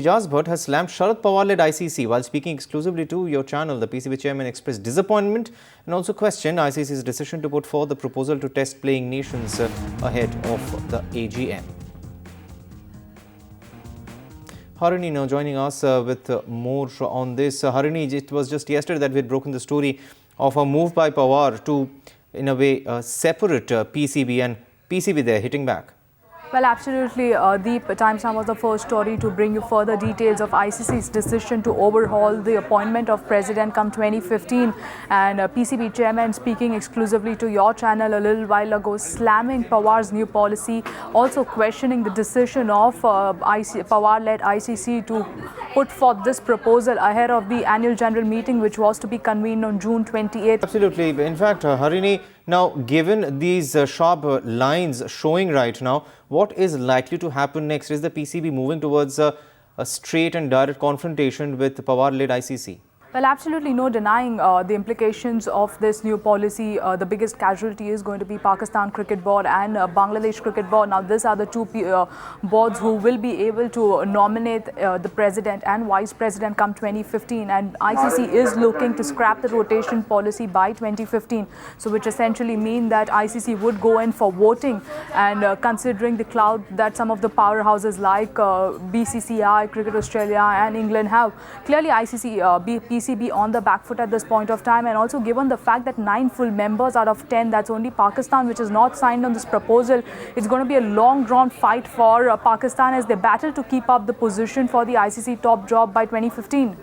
Ijaz Bhatt has slammed Sharad Pawar-led ICC. While speaking exclusively to your channel, the PCB chairman expressed disappointment and also questioned ICC's decision to put forward the proposal to test playing nations ahead of the AGM. Harini now joining us with more on this. Harini, it was just yesterday that we had broken the story of a move by Pawar to, in a way, separate PCB, and PCB there hitting back. Well, absolutely, Deep. Times Now was the first story to bring you further details of ICC's decision to overhaul the appointment of President come 2015. And PCB chairman speaking exclusively to your channel a little while ago, slamming Pawar's new policy, also questioning the decision of Pawar-led ICC to put forth this proposal ahead of the annual general meeting, which was to be convened on June 28th. Absolutely. In fact, Harini, now given these sharp lines showing right now, what is likely to happen next? Is the PCB moving towards a straight and direct confrontation with Pawar-led ICC? Well, absolutely no denying the implications of this new policy. The biggest casualty is going to be Pakistan Cricket Board and Bangladesh Cricket Board. Now, these are the two boards who will be able to nominate the president and vice president come 2015. And ICC is looking to scrap the rotation policy by 2015. So, which essentially mean that ICC would go in for voting, and considering the clout that some of the powerhouses like BCCI, Cricket Australia and England have, clearly ICC, PCB on the back foot at this point of time. And also given the fact that 9 full members out of 10, that's only Pakistan which is not signed on this proposal, it's going to be a long drawn fight for Pakistan as they battle to keep up the position for the ICC top job by 2015.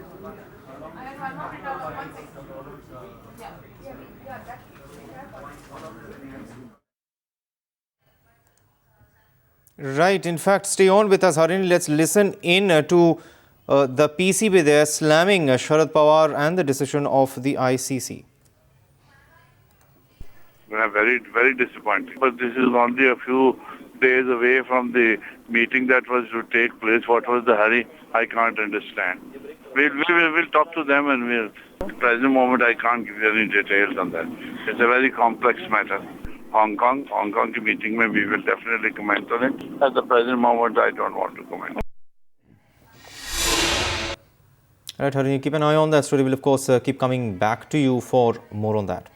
Right. In fact, stay on with us, Harini. Let's listen in to the PCB there slamming Sharad Pawar and the decision of the ICC. Very, very disappointing. But this is only a few days away from the meeting that was to take place. What was the hurry? I can't understand. We'll talk to them, and at the present moment I can't give you any details on that. It's a very complex matter. Hong Kong की meeting में we will definitely comment on it. At the present moment I don't want to comment. Right, Harini, keep an eye on that story. We'll, of course, keep coming back to you for more on that.